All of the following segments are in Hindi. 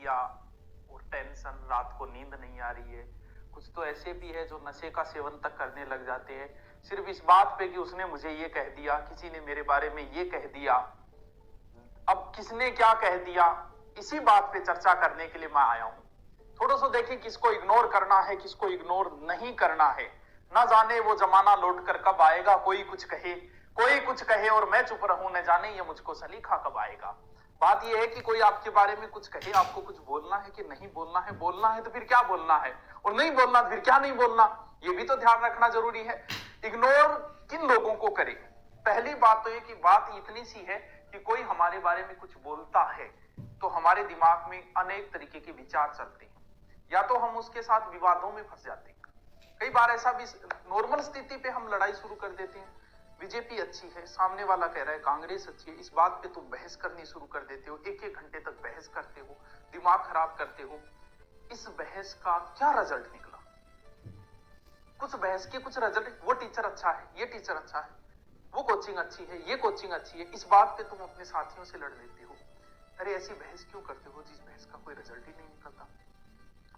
समस्या और टेंशन, रात को नींद नहीं आ रही है। कुछ तो ऐसे भी है जो नशे का सेवन तक करने लग जाते हैं सिर्फ इस बात पे कि उसने मुझे ये कह दिया, किसी ने मेरे बारे में ये कह दिया। अब किसने क्या कह दिया, इसी बात पे चर्चा करने के लिए मैं आया हूं। थोड़ा सा देखिए किसको इग्नोर करना है, किसको इग्नोर नहीं करना है। ना जाने वो जमाना लौट कर कब आएगा, कोई कुछ कहे और मैं चुप रहूं, न जाने ये मुझको सलीखा कब आएगा। बात यह है कि कोई आपके बारे में कुछ कहे, आपको कुछ बोलना है कि नहीं बोलना है। बोलना है तो फिर क्या बोलना है, और नहीं बोलना तो फिर क्या नहीं बोलना, ये भी तो ध्यान रखना जरूरी है। इग्नोर किन लोगों को करें? पहली बात तो ये कि बात इतनी सी है कि कोई हमारे बारे में कुछ बोलता है तो हमारे दिमाग में अनेक तरीके के विचार चलते हैं, या तो हम उसके साथ विवादों में फंस जाते हैं। कई बार ऐसा भी नॉर्मल स्थिति पे हम लड़ाई शुरू कर देते हैं। बीजेपी अच्छी है, सामने वाला कह रहा है कांग्रेस अच्छी है, इस बात पे तुम बहस करनी शुरू कर देते हो, एक एक घंटे तक बहस करते हो, दिमाग खराब करते हो। इस बहस का क्या रिजल्ट निकला? कुछ बहस के कुछ रिजल्ट, वो टीचर अच्छा है, ये टीचर अच्छा है, वो कोचिंग अच्छी है, ये कोचिंग अच्छी है, इस बात पे तुम अपने साथियों से लड़ लेते हो। अरे ऐसी बहस क्यों करते हो जिस बहस का कोई रिजल्ट ही नहीं निकलता?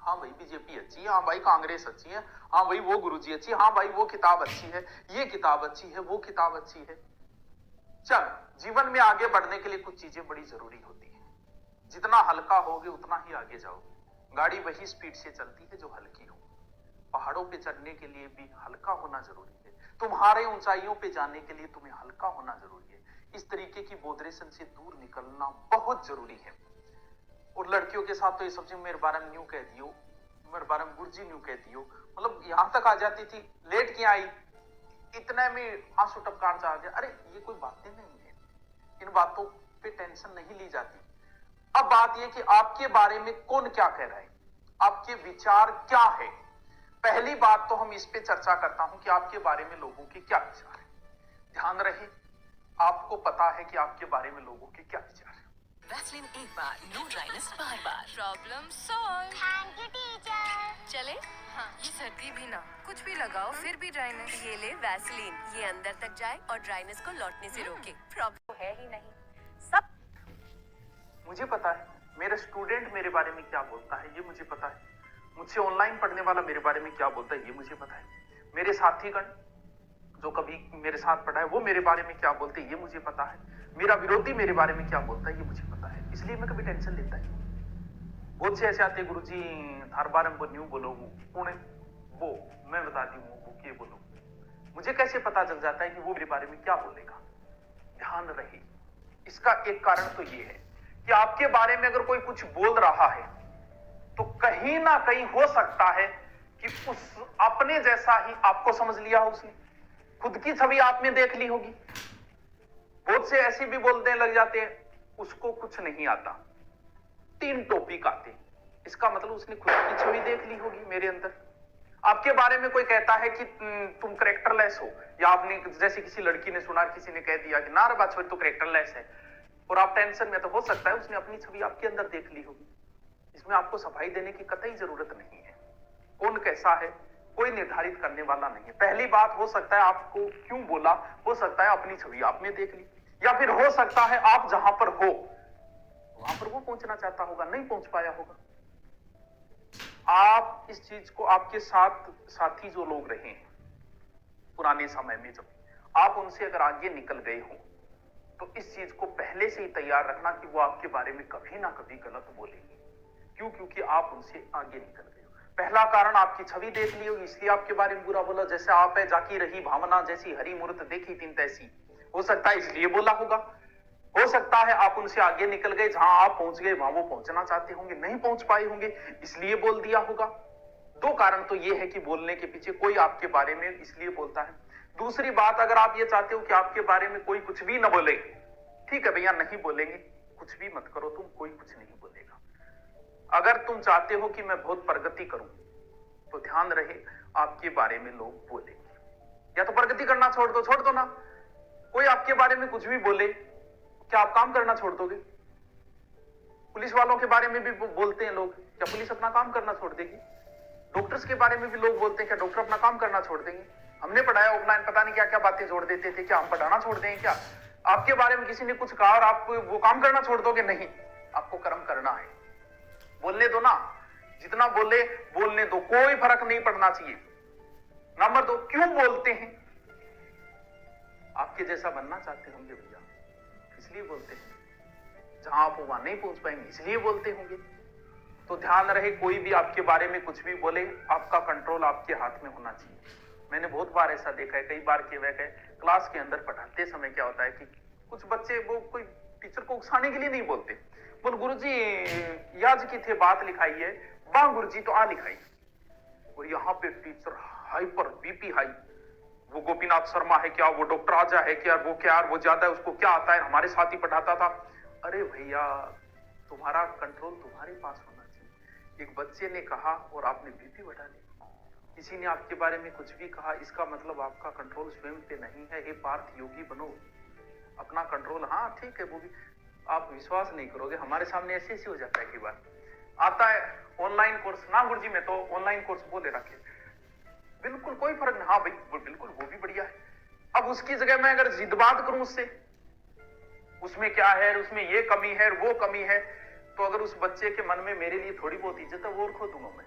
हाँ भाई बीजेपी अच्छी है, हाँ भाई कांग्रेस अच्छी है, हाँ भाई वो गुरुजी अच्छी है, हाँ भाई वो किताब अच्छी है, ये किताब अच्छी है, वो किताब अच्छी है। चल, जीवन में आगे बढ़ने के लिए कुछ चीजें बड़ी जरूरी होती है। जितना हल्का होगे उतना ही आगे जाओगे। गाड़ी वही स्पीड से चलती है जो हल्की हो। पहाड़ों पे चढ़ने के लिए भी हल्का होना जरूरी है, तुम्हारे ऊंचाइयों पे जाने के लिए तुम्हें हल्का होना जरूरी है। इस तरीके की बोधरेशन से दूर निकलना बहुत जरूरी है। और लड़कियों के साथ तो ये सबसे मेरे बारे में न्यू कह दियो, मेरे बारे में गुरुजी न्यू कह दियो, मतलब यहां तक आ जाती थी, लेट क्यों आई, इतने में आंसू टपकार जा गया। अरे ये कोई बातें नहीं है, इन बातों पे टेंशन नहीं ली जाती। अब बात यह कि आपके बारे में कौन क्या कह रहा है, आपके विचार क्या है। पहली बात तो हम इस पे चर्चा करता हूं कि आपके बारे में लोगों के क्या विचार है। ध्यान रहे, आपको पता है कि आपके बारे में लोगों के क्या विचार है। वैसलीन एक बार, नो ड्राइनेस बार बार। Problem solve. Thank you teacher. चले? हाँ, ये सर्दी भी ना, कुछ भी लगाओ फिर भी ड्राइनेस। ये ले वैसलीन, ये अंदर तक जाए और ड्राइनेस को लौटने से रोके। प्रॉब्लम है ही नहीं, सब मुझे पता है मेरे स्टूडेंट मेरे बारे में क्या बोलता है, ये मुझे पता है। मुझसे ऑनलाइन पढ़ने वाला मेरे बारे में क्या बोलता है, ये मुझे पता है। मेरे साथीगण जो कभी मेरे साथ पढ़ा है वो मेरे बारे में क्या बोलते हैं, ये मुझे पता है। मेरा विरोधी मेरे बारे में क्या बोलता है, ये मुझे पता है। इसलिए मैं कभी टेंशन लेता है। बहुत से ऐसे आते गुरुजी हर बार हमको न्यू बोलो, वो मैं बताती हूँ वो ये बोलो। मुझे कैसे पता चल जाता है कि वो मेरे बारे में क्या बोलेगा? ध्यान रहे, इसका एक कारण तो ये है कि आपके बारे में अगर कोई कुछ बोल रहा है तो कहीं ना कहीं हो सकता है कि उस अपने जैसा ही आपको समझ लिया हो उसने, खुद की छवि आप में देख ली होगी। बहुत से ऐसे भी बोलने लग जाते हैं उसको कुछ नहीं आता, 3 टॉपिक आते, इसका मतलब उसने खुद की छवि देख ली होगी मेरे अंदर। आपके बारे में कोई कहता है कि तुम करेक्टरलेस हो, या आपने जैसे किसी लड़की ने सुना, किसी ने कह दिया कि ना रे बात तो करेक्टरलेस है, और आप टेंशन में, तो हो सकता है उसने अपनी छवि आपके अंदर देख ली होगी। इसमें आपको सफाई देने की कतई जरूरत नहीं है। कौन कैसा है कोई निर्धारित करने वाला नहीं है। पहली बात, हो सकता है आपको क्यों बोला, हो सकता है अपनी छवि आपने देख ली, या फिर हो सकता है आप जहां पर हो वहां पर वो पहुंचना चाहता होगा, नहीं पहुंच पाया होगा। आप इस चीज को, आपके साथ साथी जो लोग रहे हैं पुराने समय में, जब आप उनसे अगर आगे निकल गए हो तो इस चीज को पहले से ही तैयार रखना कि वो आपके बारे में कभी ना कभी गलत बोलेंगे। क्यों? क्योंकि आप उनसे आगे निकल गए हो। पहला कारण, आपकी छवि देख ली होगी इसलिए आपके बारे में बुरा बोला। जैसे आप है जाकी रही भावना, जैसी हरी मूर्त देखी तीन तैसी, हो सकता है इसलिए बोला होगा। हो सकता है आप उनसे आगे निकल गए, जहां आप पहुंच गए वहां वो पहुंचना चाहते होंगे, नहीं पहुंच पाए होंगे, इसलिए बोल दिया होगा। 2 कारण तो ये है कि बोलने के पीछे कोई आपके बारे में इसलिए बोलता है। दूसरी बात, अगर आप ये चाहते हो कि आपके बारे में कोई कुछ भी न बोले, ठीक है भैया नहीं बोलेंगे, कुछ भी मत करो तुम, कोई कुछ नहीं बोलेगा। अगर तुम चाहते हो कि मैं बहुत प्रगति करूं तो ध्यान रहे आपके बारे में लोग बोलेंगे। या तो प्रगति करना छोड़ दो ना। कोई आपके बारे में कुछ भी बोले, क्या आप काम करना छोड़ दोगे? पुलिस वालों के बारे में भी बोलते हैं लोग, क्या पुलिस अपना काम करना छोड़ देगी? डॉक्टर्स के बारे में भी लोग बोलते हैं, क्या डॉक्टर अपना काम करना छोड़ देंगे? हमने पढ़ाया ऑफलाइन, पता नहीं क्या क्या बातें जोड़ देते थे, क्या हम पढ़ाना छोड़ देंगे क्या? आपके बारे में किसी ने कुछ कहा और आप वो काम करना छोड़ दोगे? नहीं, आपको कर्म करना है। बोलने दो ना, जितना बोले बोलने दो, कोई फर्क नहीं पड़ना चाहिए। नंबर 2, क्यों बोलते हैं? आपके जैसा बनना चाहते होंगे भैया, इसलिए बोलते हैं। जहां आप वहां नहीं पहुंच पाएंगे, इसलिए बोलते होंगे। तो ध्यान रहे, कोई भी आपके बारे में कुछ भी बोले, आपका कंट्रोल आपके हाथ में होना चाहिए। मैंने बहुत बार ऐसा देखा है, कई बार के वह क्लास के अंदर पढ़ाते समय क्या होता है कि कुछ बच्चे वो कोई टीचर को उकसाने के लिए नहीं बोलते, बोल गुरुजी याज की थे बात लिखाई है, बा गुरुजी तो आ लिखाई। और यहाँ पे टीचर हाइपर बीपी हाई, वो गोपीनाथ शर्मा है क्या, वो डॉक्टर आजा है क्या, वो क्या, वो ज्यादा है, उसको क्या आता है, हमारे साथ ही पढ़ाता था। अरे भैया, तुम्हारा कंट्रोल तुम्हारे पास होना चाहिए। एक बच्चे ने कहा और आपने बीपी बढ़ा दी, किसी ने आपके बारे में कुछ भी कहा, इसका मतलब आपका कंट्रोल स्वयं पे नहीं है। हे पार्थ योगी बनो, अपना कंट्रोल। हाँ ठीक है, वो भी आप विश्वास नहीं करोगे, हमारे सामने ऐसे ऐसे हो जाता है। कई बार आता है ऑनलाइन कोर्स, ना गुरुजी मैं तो ऑनलाइन कोर्स वो ले रखे, बिल्कुल कोई फर्क नहीं। हाँ भाई बिल्कुल वो भी बढ़िया है। अब उसकी जगह मैं अगर जिद बात करूं उससे, उसमें क्या है, उसमें ये कमी है, वो कमी है, तो अगर उस बच्चे के मन में मेरे लिए थोड़ी बहुत इज्जत है, वो और खो दूंगा मैं।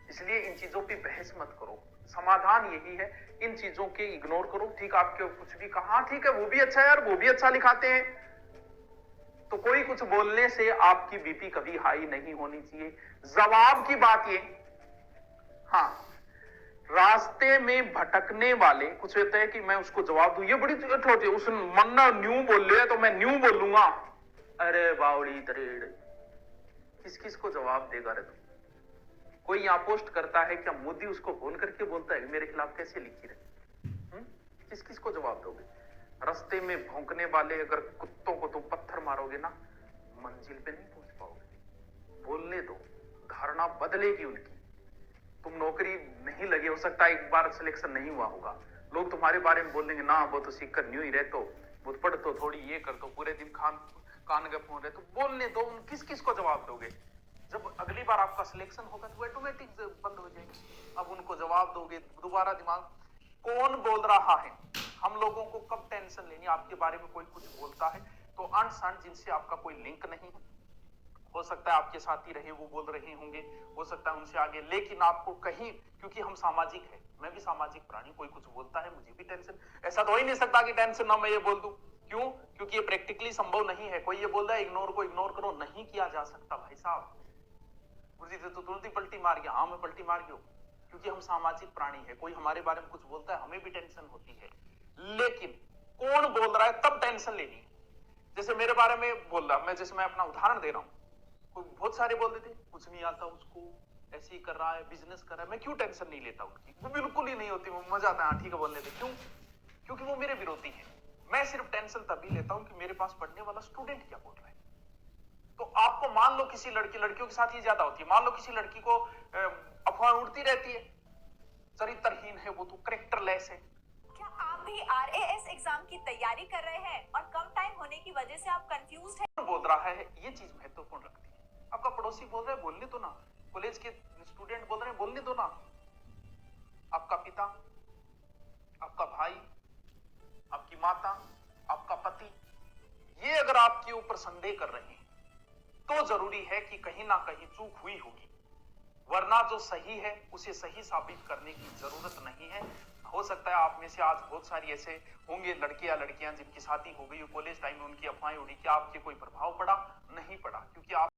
इसलिए इन चीजों पे बहस मत करो, समाधान यही है, इन चीजों के इग्नोर करो। ठीक, आपके कुछ भी कहा, ठीक है वो भी अच्छा है यार, वो भी अच्छा लिखाते हैं, तो कोई कुछ बोलने से आपकी बीपी कभी हाई नहीं होनी चाहिए। जवाब की बात ये, हाँ, रास्ते में भटकने वाले कुछ होते हैं कि मैं उसको जवाब दूं, ये बड़ी छोटी, उस मन्ना न्यू बोल रहे तो मैं न्यू बोलूंगा। अरे बावड़ी तरेड़, किस किस को जवाब देगा रे तू? कोई यहां पोस्ट करता है क्या, मोदी उसको बोल करके बोलता है मेरे खिलाफ कैसे लिखी रहे? किस किस को जवाब दोगे? रास्ते में भौंकने वाले अगर कुत्तों को तुम पत्थर मारोगे ना, मंजिल पे नहीं पहुंच पाओगे। बोलने दो, धारणा बदलेगी उनकी। तुम नौकरी नहीं लगे, हो सकता है एक बार सिलेक्शन नहीं हुआ होगा, लोग तुम्हारे बारे में बोलेंगे ना वो तो सीख कर न्यू ही रहे, तो वो पढ़ तो थोड़ी ये कर, तो पूरे दिन कान गप हो रहे, तो बोलने दो। किस किस को जवाब दोगे? जब अगली बार आपका सिलेक्शन होगा तो ऑटोमेटिक बंद हो जाएगी। अब उनको जवाब दोगे, दोबारा दिमाग, कौन बोल रहा है? हम लोगों को कब टेंशन लेनी? आपके बारे में कोई कुछ बोलता है तो अनसन जिनसे आपका कोई लिंक नहीं है, हो सकता है आपके साथी रहे वो बोल रहे होंगे, हो सकता है उनसे आगे, लेकिन आपको कहीं, क्योंकि हम सामाजिक है, मैं भी सामाजिक प्राणी, कोई कुछ बोलता है मुझे भी टेंशन। ऐसा तो हो ही नहीं सकता कि टेंशन ना मैं ये बोल दूं। क्यों? क्योंकि ये प्रैक्टिकली संभव नहीं है। कोई ये बोल रहा है इग्नोर को इग्नोर करो, नहीं किया जा सकता भाई साहब। गुरुजी तो तुरंत ही पलटी मार गया, हाँ मैं पलटी मार गया, क्योंकि हम सामाजिक प्राणी है। कोई हमारे बारे में कुछ बोलता है, हमें भी टेंशन होती है, लेकिन कौन बोल रहा है तब टेंशन लेनी है। जैसे मेरे बारे में बोल रहा, मैं अपना उदाहरण दे रहा हूं, बहुत सारे बोल देते कुछ नहीं आता उसको, ऐसे ही कर रहा है, बिजनेस कर रहा है, मैं क्यों टेंशन नहीं लेता उनकी? वो बिल्कुल ही नहीं होती, वो मजा आता है, ठीक है बोलने दे। क्यों? क्योंकि वो मेरे विरोधी हैं। मैं सिर्फ टेंशन तभी लेता हूं कि मेरे पास पढ़ने वाला स्टूडेंट क्या बोल रहा है। तो आपको मान लो किसी लड़कियों के साथ ये ज्यादा होती है, मान लो किसी लड़की को अफवाह उड़ती रहती है, चरित्रहीन है वो, तो कैरेक्टरलेस है। क्या आप भी RAS एग्जाम की तैयारी कर रहे हैं और कम टाइम होने की वजह से आप कंफ्यूज हैं? बोल रहा है, ये चीज महत्वपूर्ण रखती है। आपका पड़ोसी बोल रहा है, बोलने दो ना। कॉलेज के स्टूडेंट बोल रहे हैं, बोलने दो ना। आपका पिता, आपका भाई, आपकी माता, आपका पति, ये अगर आपके ऊपर संदेह कर रहे हैं तो जरूरी है कि कहीं ना कहीं चूक हुई होगी, वरना जो सही है उसे सही साबित करने की जरूरत नहीं है। हो सकता है आप में से आज बहुत सारी ऐसे होंगे लड़के या लड़कियां जिनकी शादी हो गई, कॉलेज टाइम में उनकी अफवाहें उड़ी, क्या आपके कोई प्रभाव पड़ा? नहीं पड़ा, क्योंकि आप